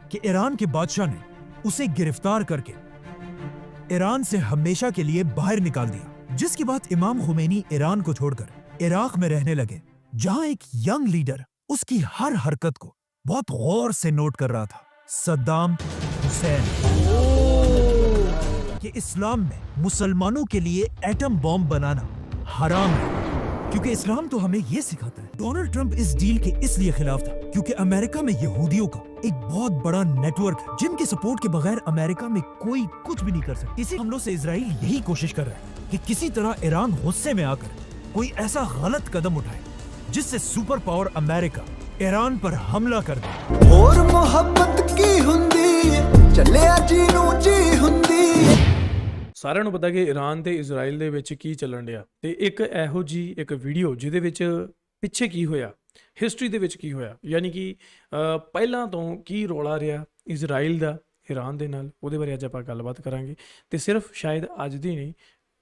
کہ ایران کے بادشاہ نے اسے گرفتار کر کے ایران سے ہمیشہ کے لیے باہر نکال دیا، جس کے بعد امام خمینی ایران کو چھوڑ کر عراق میں رہنے لگے، جہاں ایک ینگ لیڈر اس کی ہر حرکت کو بہت غور سے نوٹ کر رہا تھا، صدام حسین، کہ اسلام میں مسلمانوں کے لیے ایٹم بم بنانا حرام ہے، کیونکہ اسلام تو ہمیں یہ سکھاتا ہے۔ ڈونلڈ ٹرمپ اس ڈیل کے اس لیے خلاف تھا کیونکہ امریکہ میں یہودیوں کا ایک بہت بڑا نیٹ ورک ہے جن کے سپورٹ کے بغیر امریکہ میں کوئی کچھ بھی نہیں کر سکتا۔ اسی حملوں سے اسرائیل یہی کوشش کر رہا ہے کہ کسی طرح ایران غصے میں آ کر کوئی ایسا غلط قدم اٹھائے جس سے سپر پاور امریکہ ایران پر حملہ کر دے۔ اور محبت کی ہوندی چلیا جی نو جی ہوندی۔ ਸਾਰਿਆਂ ਨੂੰ ਪਤਾ ਕਿ ਈਰਾਨ ਤੇ ਇਜ਼ਰਾਈਲ ਦੇ ਵਿੱਚ ਕੀ ਚੱਲਣ ਡਿਆ ਤੇ ਇੱਕ ਇਹੋ ਜੀ ਇੱਕ ਵੀਡੀਓ ਜਿਹਦੇ ਵਿੱਚ ਪਿੱਛੇ ਕੀ ਹੋਇਆ, ਹਿਸਟਰੀ ਦੇ ਵਿੱਚ ਕੀ ਹੋਇਆ, ਯਾਨੀ ਕਿ ਪਹਿਲਾਂ ਤੋਂ ਕੀ ਰੌਲਾ ਰਿਹਾ ਇਜ਼ਰਾਈਲ ਦਾ ਈਰਾਨ ਦੇ ਨਾਲ, ਉਹਦੇ ਬਾਰੇ ਅੱਜ ਆਪਾਂ ਗੱਲਬਾਤ ਕਰਾਂਗੇ। ਤੇ ਸਿਰਫ ਸ਼ਾਇਦ ਅੱਜ ਦੀ ਨਹੀਂ,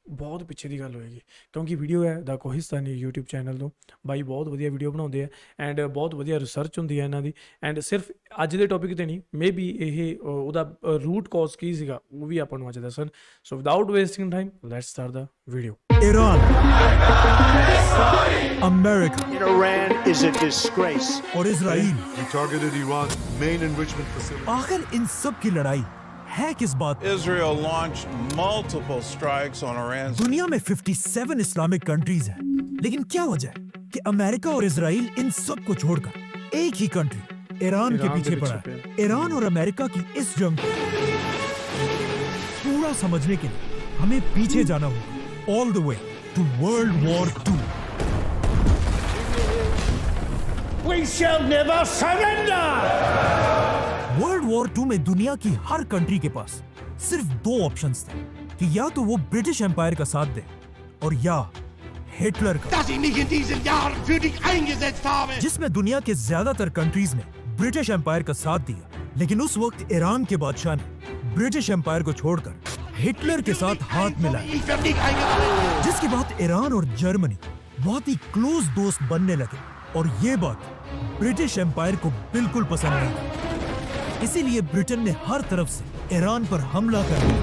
ਬਹੁਤ ਪਿੱਛੇ ਦੀ ਗੱਲ ਹੋਏਗੀ ਕਿਉਂਕਿ ਵੀਡੀਓ ਹੈ ਦਾ ਕੋਹਿਸਤਾਨੀ YouTube ਚੈਨਲ ਤੋਂ। ਬਾਈ ਬਹੁਤ ਵਧੀਆ ਵੀਡੀਓ ਬਣਾਉਂਦੇ ਆ ਐਂਡ ਬਹੁਤ ਵਧੀਆ ਰਿਸਰਚ ਹੁੰਦੀ ਹੈ ਇਹਨਾਂ ਦੀ। ਐਂਡ ਸਿਰਫ ਅੱਜ ਦੇ ਟੌਪਿਕ ਤੇ ਨਹੀਂ, ਮੇ ਬੀ ਇਹ ਉਹਦਾ ਰੂਟ ਕਾਜ਼ ਕੀ ਸੀਗਾ ਉਹ ਵੀ ਆਪਾਂ ਨੂੰ ਅੱਜ ਦੱਸਣ। So without wasting time let's start the video. Iran, America Iran is a disgrace. اور اسرائیل، We targeted Iran's main enrichment facility. آخر ان سب کی لڑائی ہے کس بات پر؟ Israel launched multiple strikes on Iran's دنیا میں 57 اسلامک کنٹریز ہیں، لیکن کیا وجہ ہے کہ امریکہ اور اسرائیل ان سب کو چھوڑ کر ایک ہی کنٹری ایران کے پیچھے پڑا ہے؟ ایران اور امریکہ کی اس جنگ کو پورا سمجھنے کے لیے ہمیں پیچھے جانا ہوگا، all the way to World War II۔ We shall never surrender. World war 2 میں دنیا کی ہر کنٹری کے پاس صرف دو آپشنز تھے کہ یا تو وہ برٹش امپائر کا ساتھ دے اور یا ہٹلر کا، Dass ich nicht in diesen Jahren für dich eingesetzt habe. جس میں دنیا کے زیادہ تر کنٹریز نے برٹش امپائر کا ساتھ دیا، لیکن اس وقت ایران کے بادشاہ نے برٹش امپائر کو چھوڑ کر ہٹلر کے ساتھ ہاتھ ملایا، Ich werde nicht eingeladen. جس کے بعد ایران اور جرمنی بہت ہی کلوز دوست بننے لگے، اور یہ بات برٹش امپائر کو بالکل پسند نہیں تھی۔ اسی لیے برٹن نے ہر طرف سے ایران پر حملہ کر دیا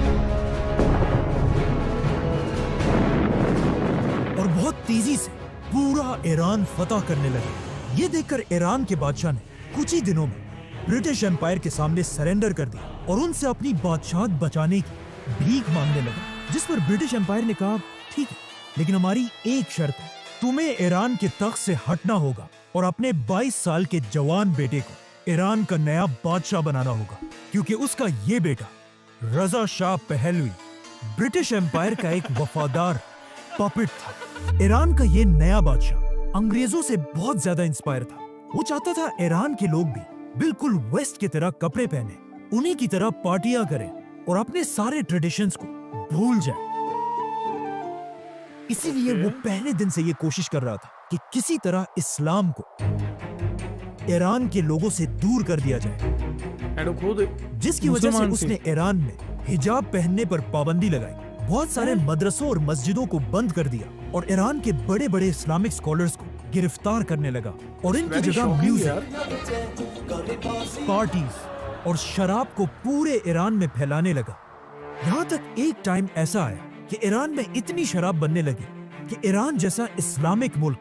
اور بہت تیزی سے پورا ایران فتح کرنے لگے۔ یہ دیکھ کر ایران کے بادشاہ نے کچھ ہی دنوں میں برٹش امپائر کے سامنے سرنڈر کر دیا اور ان سے اپنی بادشاہت بچانے کی بھیک مانگنے لگا، جس پر برٹش امپائر نے کہا ٹھیک ہے، لیکن ہماری ایک شرط ہے، تمہیں ایران کے تخت سے ہٹنا ہوگا اور اپنے 22 سال کے جوان بیٹے کو ایران کا نیا بادشاہ بنانا ہوگا، کیونکہ اس کا یہ بیٹا رضا شاہ پہلوی برٹش امپائر کا ایک وفادار پپٹ تھا۔ ایران کا یہ نیا بادشاہ انگریزوں سے بہت زیادہ انسپائر تھا، وہ چاہتا تھا ایران کے لوگ بھی بالکل ویسٹ کی طرح کپڑے پہنے، انہی کی طرح پارٹیاں کریں اور اپنے سارے ٹریڈیشنز کو بھول جائیں۔ اسی لیے وہ پہلے دن سے یہ کوشش کر رہا تھا کہ کسی طرح اسلام کو ایران کے لوگوں سے دور کر دیا جائے، ਐਂਡ ਉਹ ਖੁਦ جس کی وجہ سے مسلمان اس سے نے ایران میں حجاب پہننے پر پابندی لگائی، بہت سارے مدرسوں اور مسجدوں کو بند کر دیا اور ایران کے بڑے بڑے اسلامک اسکالرز کو گرفتار کرنے لگا اور ان کی جگہ میوزک، پارٹیز اور شراب کو پورے ایران میں پھیلانے لگا۔ یہاں تک ایک ٹائم ایسا آیا کہ ایران میں اتنی شراب بننے لگی کہ ایران جیسا اسلامک ملک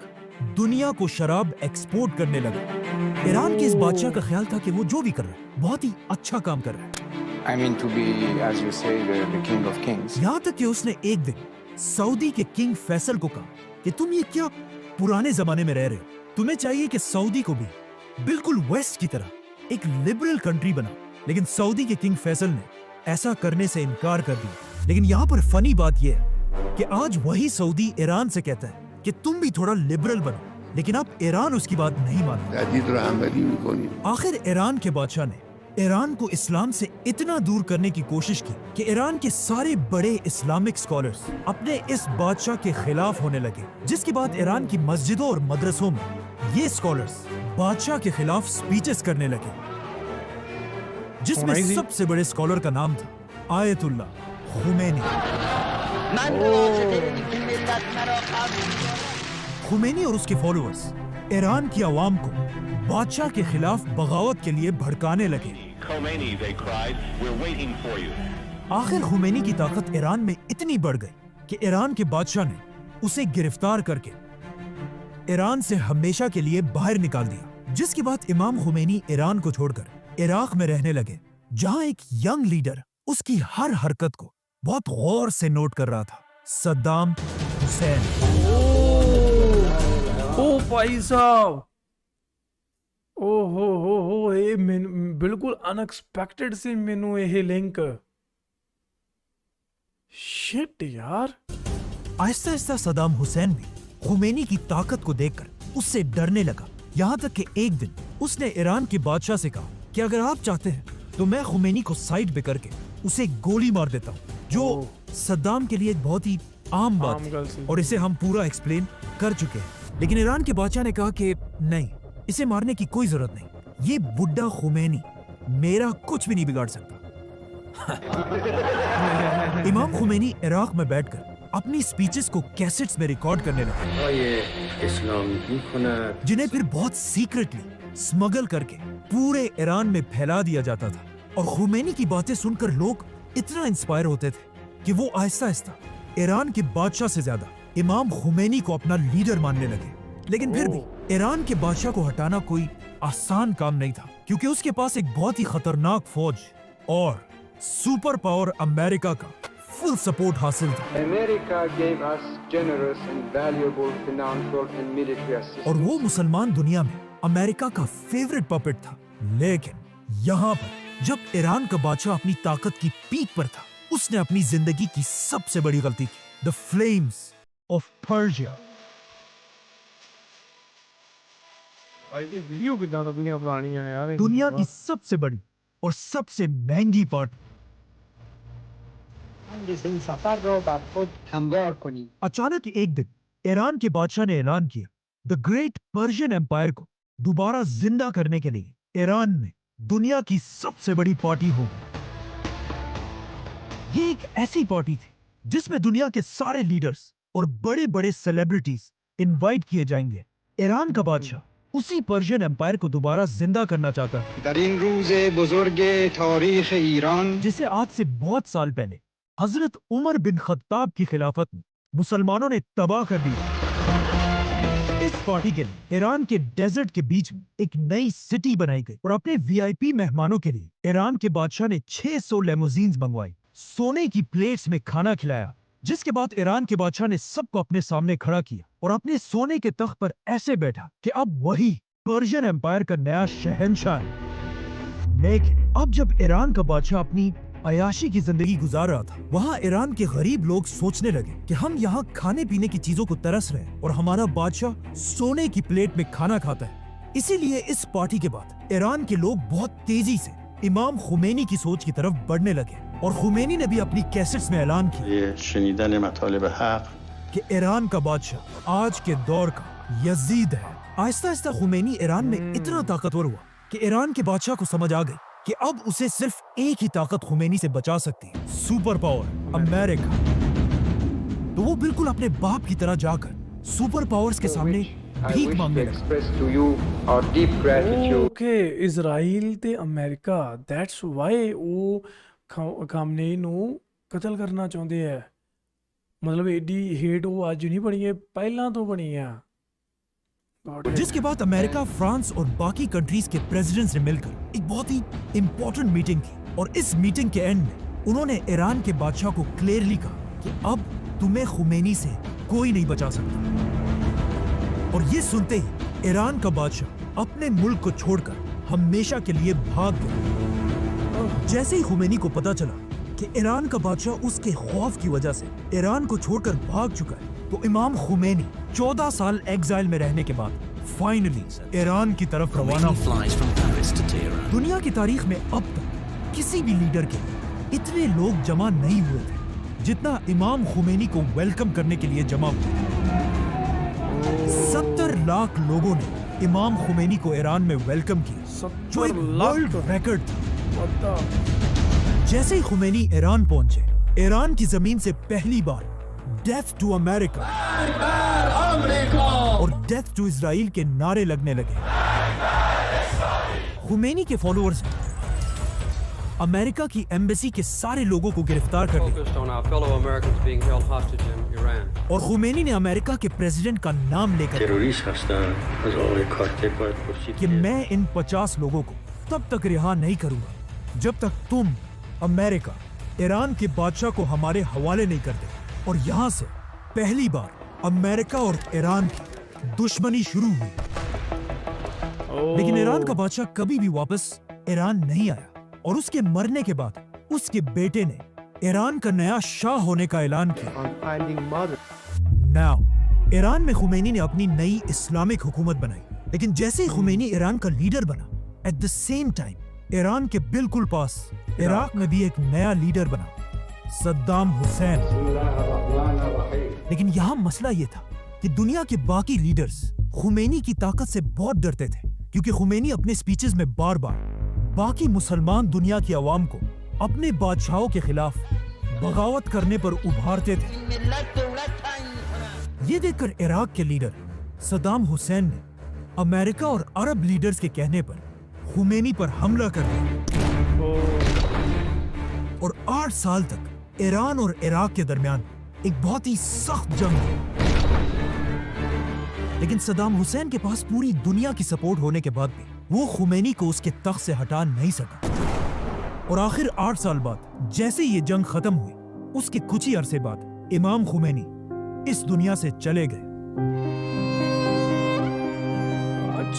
دنیا کو شراب ایکسپورٹ کرنے لگا۔ ایران کے اس بادشاہ کا خیال تھا کہ وہ جو بھی کر رہا ہے بہت ہی اچھا کام کر رہا ہے، I mean to be, as you say, the king of kings. یہاں تک کہ اس نے ایک دن سعودی کے کنگ فیصل کو کہا کہ تم یہ کیا پرانے زمانے میں رہ رہے ہو، تمہیں چاہیے کہ سعودی کو بھی بالکل ویسٹ کی طرح ایک لبرل کنٹری بنا، لیکن سعودی کے کنگ فیصل نے ایسا کرنے سے انکار کر دیا۔ لیکن یہاں پر فنی بات یہ ہے کہ آج وہی سعودی ایران سے کہتا ہے کہ تم بھی تھوڑا لبرل بنو، لیکن اب ایران اس کی بات نہیں مانتا۔ آخر ایران کے بادشاہ نے ایران کو اسلام سے اتنا دور کرنے کی کوشش کی کہ ایران کے سارے بڑے اسلامک اسکالرز اپنے اس بادشاہ کے خلاف ہونے لگے، جس کے بعد ایران کی مسجدوں اور مدرسوں میں یہ اسکالرز بادشاہ کے خلاف سپیچز کرنے لگے، جس میں سب سے بڑے اسکالر کا نام تھا آیت اللہ خمینی۔ خمینی اور اس کے فالوورز ایران کی عوام کو بادشاہ کے خلاف بغاوت کے لیے بھڑکانے لگے Khomeini, they cried. We're waiting for you. आखिर खुमैनी की ताकत ईरान में इतनी बढ़ गई कि ईरान के बादशाह ने उसे गिरफ्तार करके ईरान से हमेशा के लिए बाहर निकाल दिया, जिसके बाद इमाम खुमैनी ईरान को छोड़कर इराक में रहने लगे, जहां एक यंग लीडर उसकी हर हरकत को बहुत गौर से नोट कर रहा था, सद्दाम हुसैन। ओ भाई साहब, ओ हो ये बिल्कुल अनएक्सपेक्टेड से मैनू ये लिंक, शिट यार। आहिस्ता आहिस्ता सद्दाम हुसैन भी खुमैनी की ताकत को देखकर उससे डरने लगा, यहाँ तक कि एक दिन उसने ईरान के बादशाह से कहा कि अगर आप चाहते हैं तो मैं खुमैनी को साइड पे करके उसे गोली मार देता हूँ, जो सद्दाम के लिए एक बहुत ही आम बात है और इसे हम पूरा एक्सप्लेन कर चुके हैं। लेकिन ईरान के बादशाह ने कहा कि नहीं, इसे मारने की कोई जरूरत नहीं, ये बुड्ढा खुमैनी मेरा कुछ भी नहीं बिगाड़ सकता। इमाम खुमैनी इराक में बैठकर अपनी स्पीचेस को कैसेट्स में रिकॉर्ड करने लगे, जिन्हें फिर बहुत सीक्रेटली स्मगल करके पूरे ईरान में फैला दिया जाता था। और खुमैनी की बातें सुनकर लोग इतना इंस्पायर होते थे कि वो आहिस्ता आहिस्ता ईरान के बादशाह से ज्यादा इमाम खुमैनी को अपना लीडर मानने लगे। लेकिन फिर भी ईरान के बादशाह को हटाना कोई आसान काम नहीं था, क्योंकि उसके पास एक बहुत ही खतरनाक फौज और सुपर पावर अमेरिका का फुल सपोर्ट हासिल था। America gave us generous and valuable financial and military assistance. और वो मुसलमान दुनिया में अमेरिका का फेवरेट पपेट था। लेकिन यहाँ पर जब ईरान का बादशाह अपनी ताकत की पीक पर था, उसने अपनी जिंदगी की सबसे बड़ी गलती की, the flames of Persia. Video कितना पुरानी है यार, दुनिया की सबसे बड़ी और सबसे महंगी पार्टी। अचानक एक दिन ईरान के बादशाह ने ऐलान किया, द ग्रेट पर्शियन एम्पायर को दोबारा जिंदा करने के लिए ईरान में दुनिया की सबसे बड़ी पार्टी होगी। ये एक ऐसी पार्टी थी जिसमें दुनिया के सारे लीडर्स और बड़े बड़े सेलिब्रिटीज इनवाइट किए जाएंगे। ईरान का बादशाह उसी पर्शियन एम्पायर को दोबारा जिंदा करना चाहता है, जिसे आज से बहुत साल पहले हजरत उमर बिन खत्ताब की खिलाफत में मुसलमानों ने तबाह कर दिया। इस पार्टी के लिए ईरान के डेजर्ट के बीच में एक नई सिटी बनाई गई और अपने वीआईपी मेहमानों के लिए ईरान के बादशाह ने 600 लेमोजीन्स मंगवाई, सोने की प्लेट्स में खाना खिलाया, जिसके बाद ईरान के बादशाह ने सबको अपने सामने खड़ा किया और अपने सोने के तख्त पर ऐसे बैठा कि अब वही पर्शियन एम्पायर का नया शहंशाह है। लेकिन अब जब ईरान का बादशाह अपनी अयाशी की जिंदगी गुजार रहा था, वहाँ ईरान के गरीब लोग सोचने लगे कि हम यहाँ खाने पीने की चीजों को तरस रहे हैं और हमारा बादशाह सोने की प्लेट में खाना खाता है। इसीलिए इस पार्टी के बाद ईरान के लोग बहुत तेजी से इमाम खुमैनी की सोच की तरफ बढ़ने लगे और खुमैनी ने भी अपनी कैसेट्स में ऐलान किया कि ईरान का बादशाह आज के दौर का यजीद है। आहिस्ता आहिस्ता खुमैनी ईरान में इतना ताकतवर हुआ कि ईरान के बादशाह को समझ आ गई कि अब उसे सिर्फ एक ही ताकत खुमैनी से बचा सकती है, सुपर पावर अमेरिका। तो वो बिल्कुल अपने बाप की तरह जाकर सुपर पावर्स के सामने भीख मांगने लगा। ओके, इजराइल ते अमेरिका, दैट्स व्हाई वो खामनेई नू कतल करना चाहते हैं। मतलब एडी हेट वो आज नहीं बनी है, पहला तो बनी है। जिसके बाद अमेरिका, फ्रांस और बाकी कंट्रीज के प्रेसिडेंट्स ने मिलकर एक बहुत ही इंपॉर्टेंट मीटिंग की और इस मीटिंग के एंड में उन्होंने ईरान के बादशाह को क्लियरली कहा कि अब तुम्हें खुमैनी से कोई नहीं बचा सकता। और ये सुनते ही ईरान का बादशाह अपने मुल्क को छोड़कर हमेशा के लिए भाग गया। जैसे ही खुमैनी को पता चला कि ईरान का बादशाह उसके खौफ की वजह से ईरान को छोड़कर भाग चुका है, तो इमाम खुमैनी 14 साल एग्जाइल में रहने के बाद फाइनली ईरान की तरफ रवाना हुआ। दुनिया की तारीख में अब तक किसी भी लीडर के इतने लोग जमा नहीं हुए थे जितना इमाम खुमैनी को वेलकम करने के लिए जमा हुए। 70 लाख लोगों ने इमाम खुमैनी को ईरान में वेलकम किया, जो एक वर्ल्ड रिकॉर्ड था। जैसे ही खुमैनी ईरान पहुंचे, ईरान की जमीन से पहली बार डेथ टू अमेरिका और डेथ टू इजराइल के नारे लगने लगे। खुमैनी के फॉलोअर्स अमेरिका की एम्बेसी के सारे लोगों को गिरफ्तार कर लिया Focused on our fellow Americans being held hostage in Iran. और खुमैनी ने अमेरिका के प्रेसिडेंट का नाम लेकर कि मैं इन 50 लोगों को तब तक रिहा नहीं करूंगा जब तक तुम अमेरिका ईरान के बादशाह को हमारे हवाले नहीं करते। और यहाँ से पहली बार अमेरिका और ईरान की दुश्मनी शुरू हुई। लेकिन ईरान का बादशाह कभी भी वापस ईरान नहीं आया और उसके मरने के बाद उसके बेटे ने ईरान का नया शाह होने का ऐलान किया। नाउ ईरान में खुमैनी ने अपनी नई इस्लामिक हुकूमत बनाई, लेकिन जैसे ही खुमैनी ईरान का लीडर बना, at the same time Iran के बिल्कुल पास इराक में भी एक नया लीडर बना, सद्दाम हुसैन। लेकिन यहाँ मसला ये था कि दुनिया के बाकी लीडर्स खुमैनी की ताकत से बहुत डरते थे, क्योंकि खुमैनी अपने स्पीचेस में बार बार बाकी मुसलमान दुनिया की आवाम को अपने बादशाहों के खिलाफ बगावत करने पर उभारते थे। ये देखकर इराक के लीडर सद्दाम हुसैन ने अमेरिका और अरब लीडर्स के कहने पर खुमैनी पर हमला कर दिया और 8 साल तक ईरान और इराक के दरमियान एक बहुत ही सख्त जंग हुई। लेकिन सद्दाम हुसैन के पास पूरी दुनिया की सपोर्ट होने के बाद भी वो खुमैनी को उसके तख्त से हटा नहीं सका। और आखिर 8 साल बाद जैसे ये जंग खत्म हुई, उसके कुछ ही अरसे बाद इमाम खुमैनी इस दुनिया से चले गए।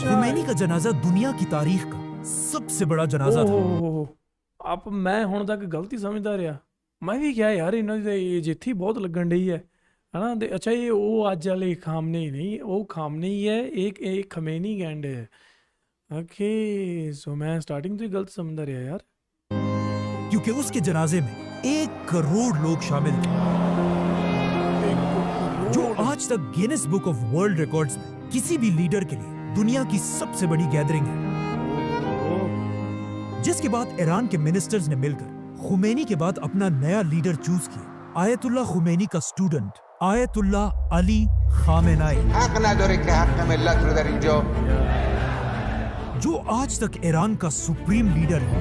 खुमैनी का जनाजा दुनिया की तारीख का सबसे बड़ा जनाजा था। आप मैं ਹੁਣ ਤੱਕ ਗਲਤੀ ਸਮਝਦਾ ਰਿਹਾ। ਮੈਂ ਵੀ ਕਿਹਾ ਯਾਰ ਇਹਨਾਂ ਦੀ ਏਜ ਇੱਥੇ ਬਹੁਤ ਲੱਗਣ ਡਈ ਹੈ ਹਨਾ। ਤੇ ਅੱਛਾ ਇਹ ਉਹ ਅੱਜ ਵਾਲੇ ਖਾਮਨੇ ਨਹੀਂ, ਉਹ ਖਾਮਨੇ ਹੀ ਹੈ, ਇੱਕ ਖਮੇਨੀ ਗੈਂਡ ਹੈ। ओके सो मैं स्टार्टिंग से गलत समझ रहा यार, क्योंकि उसके जनाजे में 1 करोड़ लोग शामिल थे, जो आज तक Guinness book of world records में किसी भी लीडर के लिए दुनिया की सबसे बड़ी गैदरिंग है। जिसके बाद ईरान के मिनिस्टर्स ने मिलकर खुमैनी के बाद अपना नया लीडर चूज किया, आयतुल्लाह खुमैनी का स्टूडेंट आयतुल्लाह अली खामेनाई, जो आज तक ईरान का सुप्रीम लीडर है।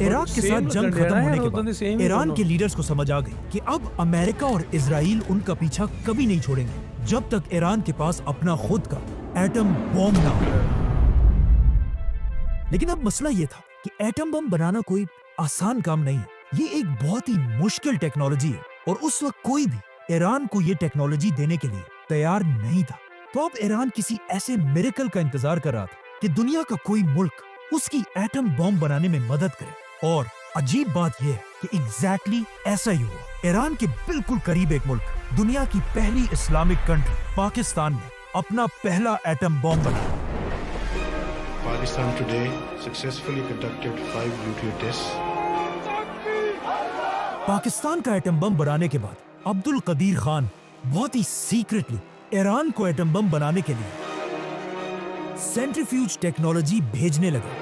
इराक के साथ जंग खत्म होने के बाद ईरान के लीडर्स को समझ आ गई कि अब अमेरिका और इजराइल उनका पीछा कभी नहीं छोड़ेंगे जब तक ईरान के पास अपना खुद का एटम बॉम्ब ना हो। लेकिन अब मसला ये था कि एटम बम बनाना कोई आसान काम नहीं है, ये एक बहुत ही मुश्किल टेक्नोलॉजी है और उस वक्त कोई भी ईरान को ये टेक्नोलॉजी देने के लिए तैयार नहीं था। तो अब ईरान किसी ऐसे मिरेकल का इंतजार कर रहा था कि दुनिया का कोई मुल्क उसकी एटम बॉम्ब बनाने में मदद करे। और अजीब बात यह है कि एग्जैक्टली ऐसा ही हुआ। ईरान के बिल्कुल करीब एक मुल्क, दुनिया की पहली इस्लामिक कंट्री पाकिस्तान ने अपना पहला एटम बॉम्ब बनाया। Pakistan today successfully conducted 5 nuclear tests. Pakistan का एटम बम बनाने के बाद अब्दुल कदीर खान बहुत ही सीक्रेटली ईरान को एटम बम बनाने के लिए सेंट्रीफ्यूज टेक्नोलॉजी भेजने लगा।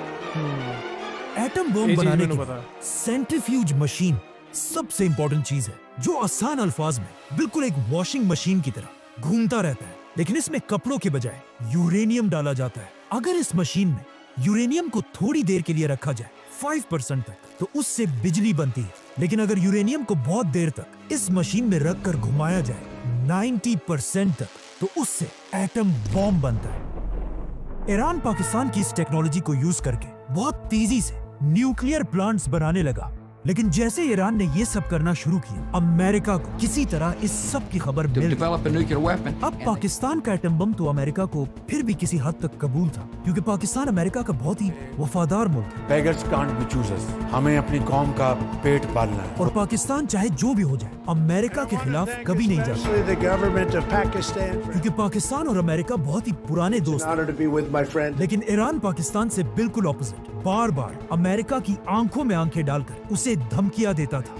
एटम बम बनाने के लिए सेंट्रीफ्यूज मशीन सबसे इंपॉर्टेंट चीज है, जो आसान अल्फाज में बिल्कुल एक वॉशिंग मशीन की तरह घूमता रहता है, लेकिन इसमें कपड़ों के बजाय यूरेनियम डाला जाता है। अगर इस मशीन में यूरेनियम को थोड़ी देर के लिए रखा जाए 5% तक, तो उससे बिजली बनती है। लेकिन अगर यूरेनियम को बहुत देर तक इस मशीन में रखकर घुमाया जाए 90% तक, तो उससे एटम बॉम्ब बनता है। ईरान पाकिस्तान की इस टेक्नोलॉजी को यूज करके बहुत तेजी से न्यूक्लियर प्लांट्स बनाने लगा। लेकिन जैसे ईरान ने ये सब करना शुरू किया, अमेरिका को किसी तरह इस सब की खबर मिल गई। अब पाकिस्तान का एटम बम तो अमेरिका को फिर भी किसी हद तक कबूल था, क्योंकि पाकिस्तान अमेरिका का बहुत ही वफादार मुल्क है। Beggars can't be choosers. हमें अपनी कौम का पेट पालना है। और पाकिस्तान चाहे जो भी हो जाए, अमेरिका के खिलाफ कभी नहीं जा सकता, The government of Pakistan. क्योंकि पाकिस्तान और अमेरिका बहुत ही पुराने दोस्त हैं। Honor to be with my friend. लेकिन ईरान पाकिस्तान से बिल्कुल ऑपोजिट, बार बार अमेरिका की आंखों में आंखें डालकर उसे धमकियां देता था।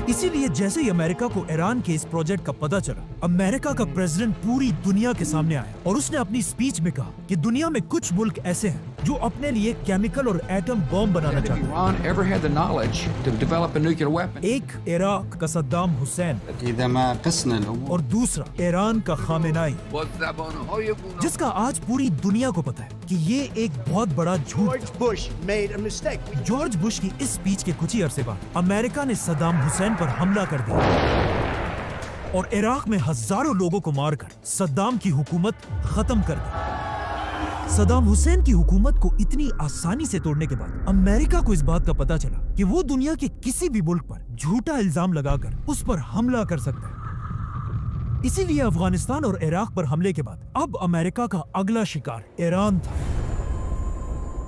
इसीलिए जैसे ही अमेरिका को ईरान के इस प्रोजेक्ट का पता चला, अमेरिका का प्रेसिडेंट पूरी दुनिया के सामने आया और उसने अपनी स्पीच में कहा कि दुनिया में कुछ मुल्क ऐसे हैं जो अपने लिए केमिकल और एटम बॉम्ब बनाना चाहता है। Iran ever had the knowledge to develop a nuclear weapon? एक इराक का सद्दाम हुसैन إذا ما قسنا الأمور और दूसरा ईरान का खामेनाई, जिसका आज पूरी दुनिया को पता है कि ये एक बहुत बड़ा झूठ George Bush made a mistake. George Bush की इस स्पीच के कुछ ही अरसे बाद अमेरिका ने सद्दाम हुसैन पर हमला कर दिया और इराक में हजारों लोगों को मारकर सद्दाम की हुकूमत खत्म कर दी। सद्दाम हुसैन की हुकूमत को इतनी आसानी से तोड़ने के बाद अमेरिका को इस बात का पता चला कि वो दुनिया के किसी भी मुल्क पर झूठा इल्जाम लगाकर उस पर हमला कर सकता है। इसीलिए अफगानिस्तान और इराक पर हमले के बाद अब अमेरिका का अगला शिकार ईरान था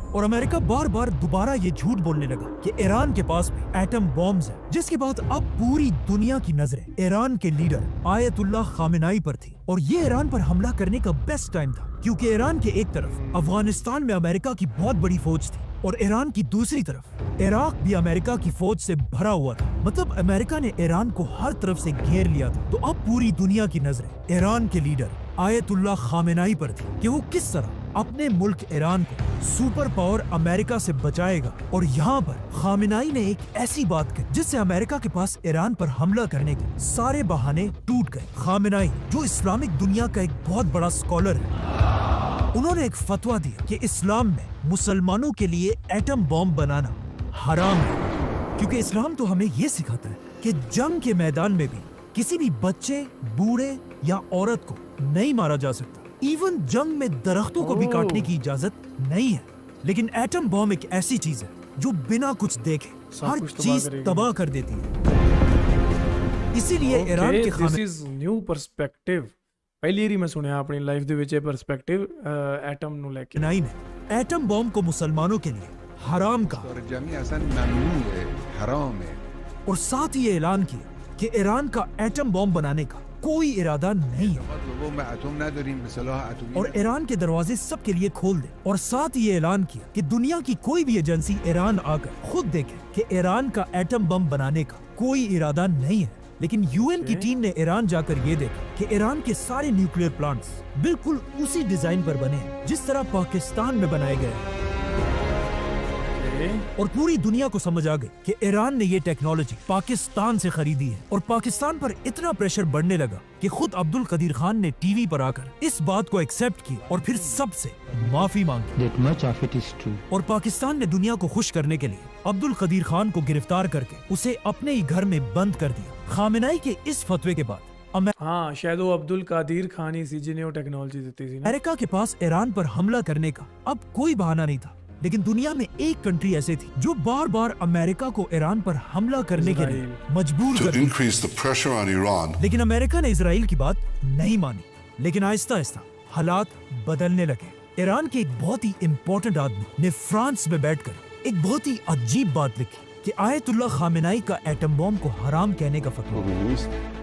और अमेरिका बार बार दोबारा ये झूठ बोलने लगा कि ईरान के पास भी एटम बॉम्ब्स है, जिसके बाद अब पूरी दुनिया की नजरें ईरान के लीडर आयतुल्लाह खामेनाई पर थी और ये ईरान पर हमला करने का बेस्ट टाइम था, क्योंकि ईरान के एक तरफ अफगानिस्तान में अमेरिका की बहुत बड़ी फौज थी और ईरान की दूसरी तरफ इराक भी अमेरिका की फौज से भरा हुआ था। मतलब अमेरिका ने ईरान को हर तरफ से घेर लिया था। तो अब पूरी दुनिया की नजरें ईरान के लीडर आयतुल्लाह खामेनाई पर थी कि वो किस तरह अपने मुल्क ईरान को सुपर पावर अमेरिका से बचाएगा। और यहाँ पर खामेनाई ने एक ऐसी बात कही जिससे अमेरिका के पास ईरान पर हमला करने के सारे बहाने टूट गए। खामेनाई, जो इस्लामिक दुनिया का एक बहुत बड़ा स्कॉलर है, उन्होंने एक फतवा दिया कि इस्लाम में मुसलमानों के लिए एटम बॉम्ब बनाना हराम है, क्योंकि इस्लाम तो हमें ये सिखाता है कि जंग के मैदान में भी किसी भी बच्चे, बूढ़े या औरत को नहीं मारा जा सकता। इवन जंग में दरख्तों को भी काटने की इजाजत नहीं है। लेकिन एटम बॉम्ब एक ऐसी चीज है जो बिना कुछ देखे हर चीज तबाह कर देती है। इसीलिए ईरान के दिस इज न्यू पर्सपेक्टिव। पहली बार मैं सुनया अपनी लाइफ ਦੇ ਵਿੱਚ ਇਹ पर्सपेक्टिव एटम ਨੂੰ ਲੈ ਕੇ। खामेनाई ने एटम बॉम्ब को मुसलमानों के लिए हराम कहा और साथ ही ये ऐलान किया कि ईरान का एटम बॉम्ब बनाने का कोई इरादा नहीं है और ईरान के दरवाजे सबके लिए खोल दे। और साथ ही ये ऐलान किया कि दुनिया की कोई भी एजेंसी ईरान आकर खुद देखे कि ईरान का एटम बम बनाने का कोई इरादा नहीं है। लेकिन यूएन की टीम ने ईरान जाकर ये देखा कि ईरान के सारे न्यूक्लियर प्लांट्स बिल्कुल उसी डिजाइन पर बने हैं जिस तरह पाकिस्तान में बनाए गए हैं। और पूरी दुनिया को समझ आ गई कि ईरान ने ये टेक्नोलॉजी पाकिस्तान से खरीदी है। और पाकिस्तान पर इतना प्रेशर बढ़ने लगा कि खुद अब्दुल कदीर खान ने टीवी पर आकर इस बात को एक्सेप्ट किया और फिर सबसे माफी मांगी। और पाकिस्तान ने दुनिया को खुश करने के लिए अब्दुल कदीर खान को गिरफ्तार करके उसे अपने ही घर में बंद कर दिया। खामेनाई के इस फतवे के बाद हाँ, शायद वो अब्दुल कादिर खान ही सी जिन्हें वो टेक्नोलॉजी देती थी ना। अमेरिका के पास ईरान पर हमला करने का अब कोई बहाना नहीं था। लेकिन दुनिया में एक कंट्री ऐसे थी जो बार बार अमेरिका को ईरान पर हमला करने के लिए मजबूर कर दिया। लेकिन अमेरिका ने इजराइल की बात नहीं मानी। लेकिन आहिस्ता आहिस्ता हालात बदलने लगे। ईरान के एक बहुत ही इम्पोर्टेंट आदमी ने फ्रांस में बैठकर एक बहुत ही अजीब बात लिखी कि आयतुल्लाह खामेनाई का एटम बॉम्ब को हराम कहने का फतवा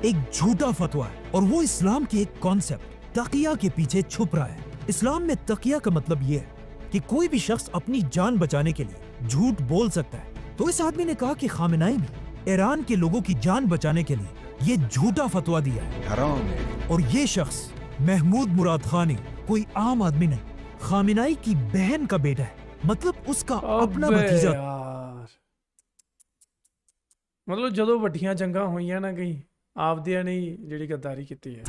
एक झूठा फतवा है और वो इस्लाम के एक कॉन्सेप्ट तकिया के पीछे छुप रहा है। इस्लाम में तकिया का मतलब ये है कि कोई भी शख्स अपनी जान बचाने के लिए झूठ बोल सकता है। तो इस आदमी ने कहा कि खामेनाई ने ईरान के लोगों की जान बचाने के लिए ये झूठा फतवा दिया है। और ये शख्स महमूद मुराद खानी कोई आम आदमी नहीं, खामेनाई की बहन का बेटा है, मतलब उसका अपना भतीजा। मतलब ਜਦੋਂ ਵੱਡੀਆਂ ਜੰਗਾਂ ਹੋਈਆਂ ਨਾ ਕਈ ਆਪਦਿਆਂ ਨੇ ਜਿਹੜੀ ਗद्दारी ਕੀਤੀ ਹੈ।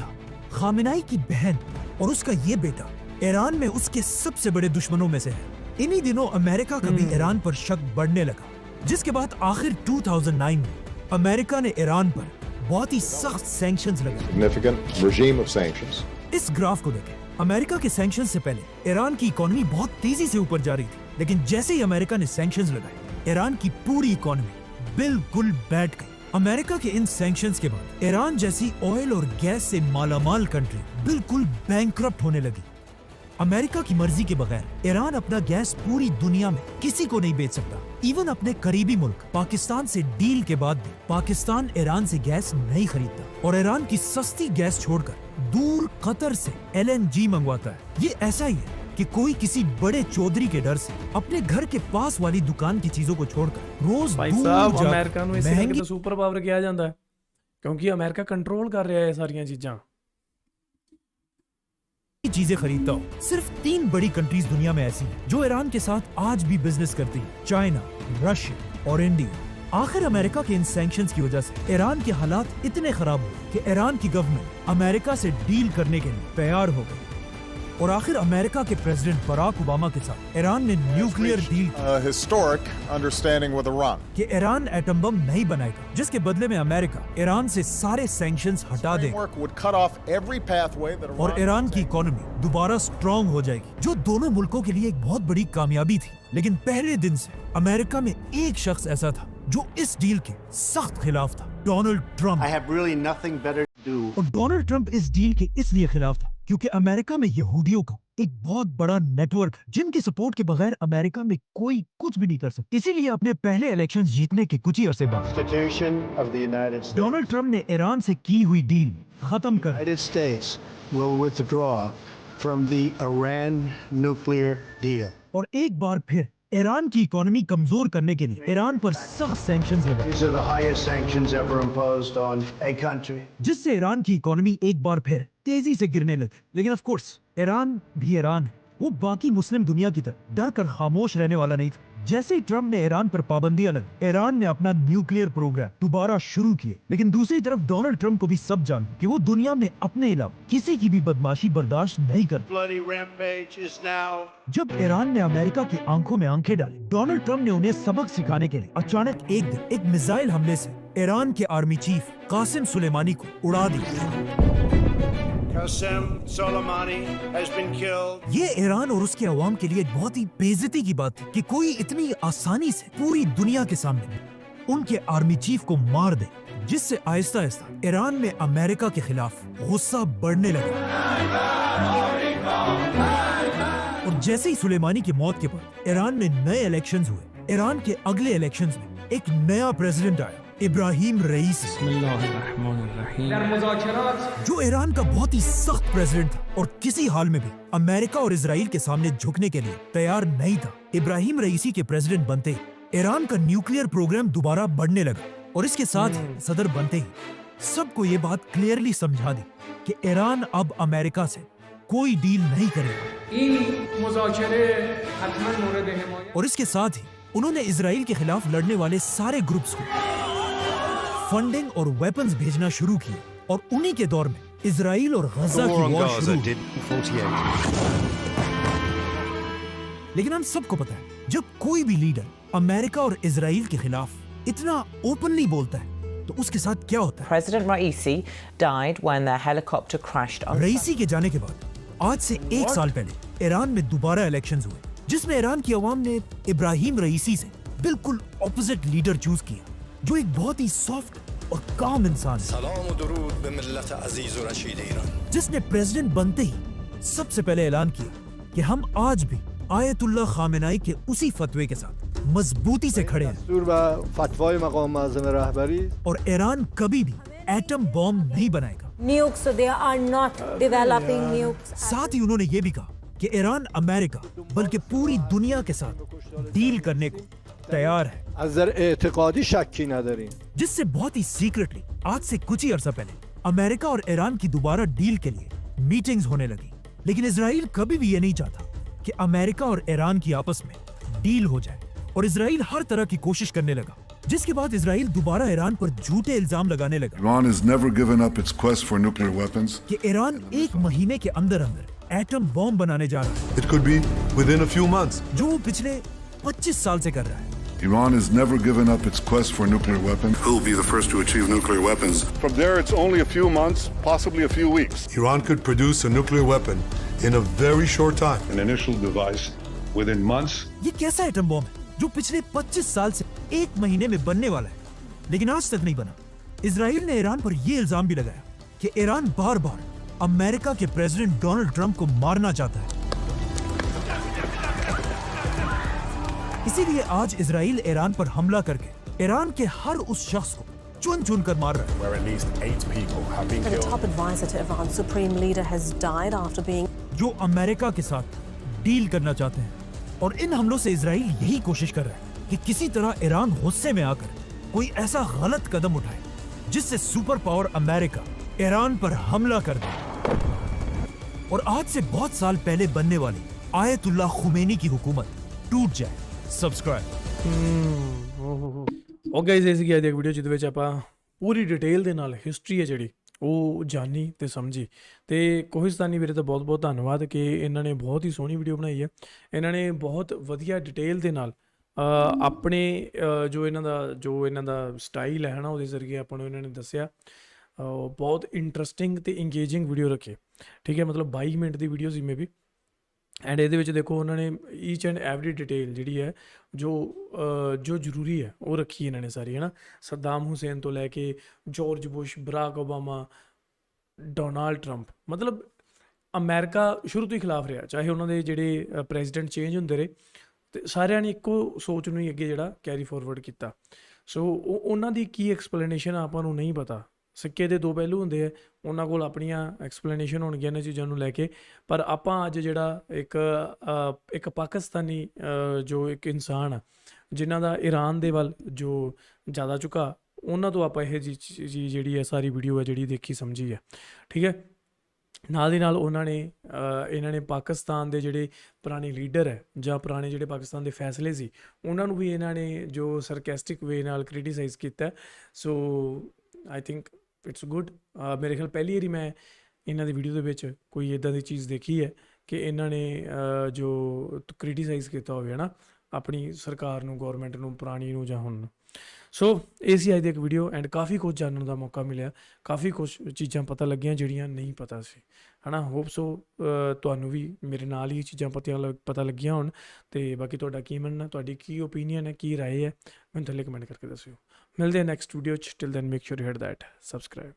खामेनाई की बहन और उसका ये बेटा ईरान में उसके सबसे बड़े दुश्मनों में से है। इन्हीं दिनों अमेरिका का भी ईरान पर शक बढ़ने लगा, जिसके बाद आखिर 2009 में अमेरिका ने ईरान पर बहुत ही सख्त सैंक्शंस लगाए। इस ग्राफ को देखें, अमेरिका के सैंक्शंस से पहले ईरान की इकोनॉमी बहुत तेजी से ऊपर जा रही थी, लेकिन जैसे ही अमेरिका ने सैंक्शंस लगाए ईरान की पूरी इकोनॉमी बिल्कुल बैठ गई। अमेरिका के इन सैंक्शंस के बाद ईरान जैसी ऑयल और गैस से मालामाल कंट्री बिल्कुल बैंकरप्ट होने लगी। अमेरिका की मर्जी के बगैर ईरान अपना गैस पूरी दुनिया में किसी को नहीं बेच सकता। इवन अपने करीबी मुल्क पाकिस्तान से डील के बाद भी पाकिस्तान ईरान से गैस नहीं खरीदता और ईरान की सस्ती गैस छोड़कर दूर कतर से LNG मंगवाता है। ये ऐसा ही है कि कोई किसी बड़े चौधरी के डर से अपने घर के पास वाली दुकान की चीजों को छोड़कर रोज भाई दूर साहब जाकर अमेरिका ਨੂੰ ਇਸੇ महंगी ਕਰਕੇ ਸੁਪਰ ਪਾਵਰ ਕਿਹਾ ਜਾਂਦਾ ਹੈ ਕਿਉਂਕਿ ਅਮਰੀਕਾ ਕੰਟਰੋਲ ਕਰ ਰਿਹਾ ਹੈ ਸਾਰੀਆਂ ਚੀਜ਼ਾਂ। चीजें खरीदता हूँ। सिर्फ 3 बड़ी कंट्रीज दुनिया में ऐसी हैं जो ईरान के साथ आज भी बिजनेस करती हैं, चाइना, रशिया और इंडिया। आखिर अमेरिका के इन सैंक्शंस की वजह से ईरान के हालात इतने खराब हुए कि ईरान की गवर्नमेंट अमेरिका से डील करने के लिए तैयार हो गई और आखिर अमेरिका के प्रेसिडेंट बराक ओबामा के साथ ईरान ने nuclear deal historic understanding with Iran. कि ईरान एटम बम नहीं बनाएगा, जिसके बदले में अमेरिका ईरान से सारे सैंक्शंस हटा देगा Framework would cut off every pathway that और Iran ईरान की इकोनॉमी दोबारा स्ट्रॉन्ग हो जाएगी, जो दोनों मुल्कों के लिए एक बहुत बड़ी कामयाबी थी। लेकिन पहले दिन से अमेरिका में एक शख्स ऐसा था जो इस डील के सख्त खिलाफ था, Donald Trump. I have really nothing better to do. और डोनाल्ड ट्रंप इस डील के इसलिए खिलाफ था क्योंकि अमेरिका में यहूदियों का एक बहुत बड़ा नेटवर्क है जिनकी सपोर्ट के बगैर अमेरिका में कोई कुछ भी नहीं कर सकता। इसीलिए अपने पहले इलेक्शंस जीतने के कुछ ही अरसे बाद Constitution of the United States. Donald Trump ने ईरान से की हुई डील खत्म कर United States will withdraw from the Iran nuclear deal. और एक बार फिर ईरान की इकोनॉमी कमजोर करने के लिए ईरान पर सख्त सैंक्शंस लगाए, These are the highest sanctions ever imposed on a country. जिससे ईरान की इकोनॉमी एक बार फिर तेजी से गिरने लगी। लेकिन ऑफ कोर्स ईरान भी ईरान है, वो बाकी मुस्लिम दुनिया की तरह डर कर खामोश रहने वाला नहीं था। जैसे ही ट्रंप ने ईरान पर पाबंदियां लगी, ईरान ने अपना न्यूक्लियर प्रोग्राम दोबारा शुरू किए। लेकिन दूसरी तरफ डोनाल्ड ट्रंप को भी सब जान कि वो दुनिया में अपने अलावा किसी की भी बदमाशी बर्दाश्त नहीं कर। Bloody rampage is now. जब ईरान ने अमेरिका की आंखों में आंखें डाली, डोनाल्ड ट्रंप ने उन्हें सबक सिखाने के लिए अचानक एक दिन एक मिसाइल हमले से ईरान के आर्मी चीफ कासिम सुलेमानी को उड़ा दिया। Qasem Soleimani has been killed. ये ईरान और उसके अवाम के लिए एक बहुत ही बेइज्जती की बात थी कि कोई इतनी आसानी से पूरी दुनिया के सामने उनके आर्मी चीफ को मार दे, जिससे आहिस्ता आहिस्ता ईरान में अमेरिका के खिलाफ गुस्सा बढ़ने लगा। और जैसे ही सुलेमानी की मौत के बाद ईरान में नए इलेक्शंस हुए। ईरान के अगले इलेक्शंस में एक नया प्रेसिडेंट आया, इब्राहिम रईसी, जो ईरान का बहुत ही सख्त प्रेसिडेंट था और किसी हाल में भी अमेरिका और इजराइल के सामने झुकने के लिए तैयार नहीं था। इब्राहिम रईसी के प्रेसिडेंट बनते ही ईरान का न्यूक्लियर प्रोग्राम दोबारा बढ़ने लगा और इसके साथ ही सदर बनते ही सबको ये बात क्लियरली समझा दी कि ईरान अब अमेरिका से कोई डील नहीं करेगा। और इसके साथ ही उन्होंने इजराइल के खिलाफ लड़ने वाले सारे ग्रुप्स को फंडिंग और वेपन्स भेजना शुरू किए और उन्हीं के दौर में इजराइल और गजा की वॉर शुरू हुई। लेकिन हम सबको पता है, जब कोई भी लीडर अमेरिका और इजराइल के खिलाफ इतना ओपनली बोलता है तो उसके साथ क्या होता है। President Raisi died when their helicopter crashed on. रईसी के जाने के बाद आज से 1 साल पहले ईरान में दोबारा इलेक्शंस हुए, जिसमें ईरान की अवाम ने इब्राहिम रईसी से बिल्कुल ऑपोजिट लीडर चूज किया, जो एक बहुत ही सॉफ्ट और काम इंसान है, जिसने प्रेसिडेंट बनते ही सबसे पहले ऐलान किया कि हम आज भी आयतुल्लाह खामेनाई के उसी फतवे के साथ मजबूती से खड़े हैं और ईरान कभी भी एटम बॉम्ब नहीं बनाएगा। Nukes, so they are not developing nukes. साथ ही उन्होंने ये भी कहा कि ईरान अमेरिका बल्कि पूरी दुनिया के साथ डील करने को तैयार है, जिससे बहुत ही सीक्रेटली आज से कुछ ही अरसा पहले अमेरिका और ईरान की दोबारा डील के लिए मीटिंग्स होने लगी। लेकिन इजराइल कभी भी ये नहीं चाहता कि अमेरिका और ईरान की आपस में डील हो जाए और इजराइल हर तरह की कोशिश करने लगा, जिसके बाद इजराइल दोबारा ईरान पर झूठे इल्जाम लगाने लगा। Iran has never given up its quest for nuclear weapons. कि ईरान 1 महीने के अंदर अंदर एटम बॉम्ब बनाने जा रहा है, It could be within a few months. जो वो पिछले 25 साल से कर रहा है। Iran has never given up its quest for nuclear weapons. Who will be the first to achieve nuclear weapons? From there, it's only a few months, possibly a few weeks. Iran could produce a nuclear weapon in a very short time. An initial device within months. ये कैसा atom bomb है जो पिछले 25 साल से 1 महीने में बनने वाला है, लेकिन आज तक नहीं बना। इजराइल ने ईरान पर यह इल्जाम भी लगाया कि ईरान बार बार अमेरिका के प्रेसिडेंट डोनाल्ड ट्रंप को मारना चाहता है। इसीलिए आज इजराइल ईरान पर हमला करके ईरान के हर उस शख्स को चुन चुन कर मार रहा है। Where at least 8 people have been killed. The top advisor to Iran's supreme leader has died after being. जो अमेरिका के साथ डील करना चाहते हैं, और इन हमलों से इजराइल यही कोशिश कर रहा है कि किसी तरह ईरान गुस्से में आकर कोई ऐसा गलत कदम उठाए जिससे सुपर पावर अमेरिका ईरान पर हमला कर दे और आज से बहुत साल पहले बनने वाली आयतुल्ला खुमैनी की हुकूमत टूट जाए। सब्सक्राइब। ਉਹ ਗਾਇਜ਼ ਇਹ ਸੀਗੀ ਅੱਜ ਦੀ ਵੀਡੀਓ ਜਿਹਦੇ ਵਿੱਚ ਆਪਾਂ ਪੂਰੀ ਡਿਟੇਲ ਦੇ ਨਾਲ ਹਿਸਟਰੀ ਹੈ ਜਿਹੜੀ ਉਹ ਜਾਣੀ ਤੇ ਸਮਝੀ। ਤੇ ਕੋਹਿਸਤਾਨੀ ਵੀਰੇ ਦਾ ਬਹੁਤ ਬਹੁਤ ਧੰਨਵਾਦ ਕਿ ਇਹਨਾਂ ਨੇ ਬਹੁਤ ਹੀ ਸੋਹਣੀ ਵੀਡੀਓ ਬਣਾਈ ਹੈ। ਇਹਨਾਂ ਨੇ ਬਹੁਤ ਵਧੀਆ ਡਿਟੇਲ ਦੇ ਨਾਲ ਆਪਣੇ ਜੋ ਇਹਨਾਂ ਦਾ ਸਟਾਈਲ ਹੈ ਨਾ ਉਹਦੇ ਜ਼ਰੀਏ ਆਪਾਂ ਨੂੰ ਇਹਨਾਂ ਨੇ ਦੱਸਿਆ। ਬਹੁਤ ਇੰਟਰਸਟਿੰਗ ਤੇ ਇੰਗੇਜਿੰਗ ਵੀਡੀਓ ਰੱਖੀ, ਠੀਕ ਹੈ, ਮਤਲਬ 22 ਮਿੰਟ ਦੀ ਵੀਡੀਓ ਸੀ ਮੇ ਬੀ। ਐਂਡ ਇਹਦੇ ਵਿੱਚ ਦੇਖੋ ਉਹਨਾਂ ਨੇ ਈਚ ਐਂਡ ਐਵਰੀ ਡਿਟੇਲ ਜਿਹੜੀ ਹੈ ਜੋ ਜ਼ਰੂਰੀ ਹੈ ਉਹ ਰੱਖੀ ਇਹਨਾਂ ਨੇ ਸਾਰੀ, ਹੈ ਨਾ। ਸੱਦਾਮ ਹੁਸੈਨ ਤੋਂ ਲੈ ਕੇ George Bush, Barack Obama, Donald Trump, ਮਤਲਬ ਅਮਰੀਕਾ ਸ਼ੁਰੂ ਤੋਂ ਹੀ ਖਿਲਾਫ ਰਿਹਾ, ਚਾਹੇ ਉਹਨਾਂ ਦੇ ਜਿਹੜੇ ਪ੍ਰੈਜ਼ੀਡੈਂਟ ਚੇਂਜ ਹੁੰਦੇ ਰਹੇ, ਅਤੇ ਸਾਰਿਆਂ ਨੇ ਇੱਕੋ ਸੋਚ ਨੂੰ ਹੀ ਅੱਗੇ ਜਿਹੜਾ ਕੈਰੀ ਫੋਰਵਰਡ ਕੀਤਾ। ਸੋ ਉਹਨਾਂ ਦੀ ਕੀ ਐਕਸਪਲੇਨੇਸ਼ਨ ਆਪਾਂ ਨੂੰ ਨਹੀਂ ਪਤਾ। ਸਿੱਕੇ ਦੇ ਦੋ ਪਹਿਲੂ ਹੁੰਦੇ ਆ, ਉਹਨਾਂ ਕੋਲ ਆਪਣੀਆਂ ਐਕਸਪਲੇਨੇਸ਼ਨ ਹੋਣਗੀਆਂ ਇਹਨਾਂ ਚੀਜ਼ਾਂ ਨੂੰ ਲੈ ਕੇ। ਪਰ ਆਪਾਂ ਅੱਜ ਜਿਹੜਾ ਇੱਕ ਪਾਕਿਸਤਾਨੀ ਜੋ ਇੱਕ ਇਨਸਾਨ ਆ ਜਿਨ੍ਹਾਂ ਦਾ ਈਰਾਨ ਦੇ ਵੱਲ ਜੋ ਜ਼ਿਆਦਾ ਝੁਕਾ, ਉਹਨਾਂ ਤੋਂ ਆਪਾਂ ਇਹ ਜੀ ਜਿਹੜੀ ਹੈ ਸਾਰੀ ਵੀਡੀਓ ਹੈ ਜਿਹੜੀ ਦੇਖੀ ਸਮਝੀ ਹੈ, ਠੀਕ ਹੈ। ਨਾਲ ਦੀ ਨਾਲ ਇਹਨਾਂ ਨੇ ਪਾਕਿਸਤਾਨ ਦੇ ਜਿਹੜੇ ਪੁਰਾਣੇ ਲੀਡਰ ਹੈ ਜਾਂ ਪੁਰਾਣੇ ਜਿਹੜੇ ਪਾਕਿਸਤਾਨ ਦੇ ਫੈਸਲੇ ਸੀ ਉਹਨਾਂ ਨੂੰ ਵੀ ਇਹਨਾਂ ਨੇ ਜੋ ਸਰਕੈਸਟਿਕ ਵੇ ਨਾਲ ਕ੍ਰਿਟੀਸਾਈਜ਼ ਕੀਤਾ। ਸੋ ਆਈ ਥਿੰਕ ਇਟਸ ਗੁੱਡ। ਮੇਰੇ ਖਿਆਲ ਪਹਿਲੀ ਵਾਰੀ ਮੈਂ ਇਹਨਾਂ ਦੀ ਵੀਡੀਓ ਦੇ ਵਿੱਚ ਕੋਈ ਇੱਦਾਂ ਦੀ ਚੀਜ਼ ਦੇਖੀ ਹੈ ਕਿ ਇਹਨਾਂ ਨੇ ਜੋ ਕ੍ਰਿਟੀਸਾਈਜ਼ ਕੀਤਾ ਹੋਵੇ, ਹੈ ਨਾ, ਆਪਣੀ ਸਰਕਾਰ ਨੂੰ, ਗੌਰਮੈਂਟ ਨੂੰ, ਪੁਰਾਣੀ ਨੂੰ ਜਾਂ ਹੁਣ। ਸੋ ਇਹ ਸੀ ਅੱਜ ਦੀ ਇੱਕ ਵੀਡੀਓ ਐਂਡ ਕਾਫੀ ਕੁਝ ਜਾਣਨ ਦਾ ਮੌਕਾ ਮਿਲਿਆ, ਕਾਫੀ ਕੁਝ ਚੀਜ਼ਾਂ ਪਤਾ ਲੱਗੀਆਂ ਜਿਹੜੀਆਂ ਨਹੀਂ ਪਤਾ ਸੀ, ਹੈ ਨਾ। ਹੋਪ ਸੋ ਤੁਹਾਨੂੰ ਵੀ ਮੇਰੇ ਨਾਲ ਹੀ ਚੀਜ਼ਾਂ ਪਤਾ ਲੱਗੀਆਂ ਹੋਣ। ਅਤੇ ਬਾਕੀ ਤੁਹਾਡਾ ਕੀ ਮੰਨਣਾ, ਤੁਹਾਡੀ ਕੀ ਓਪੀਨੀਅਨ ਹੈ, ਕੀ ਰਾਏ ਹੈ, ਮੈਨੂੰ ਥੱਲੇ ਕਮੈਂਟ ਕਰਕੇ ਦੱਸਿਓ। ਮਿਲਦੇ ਹਾਂ ਨੈਕਸਟ ਵੀਡੀਓ 'ਚ। Till then make sure you hit that subscribe.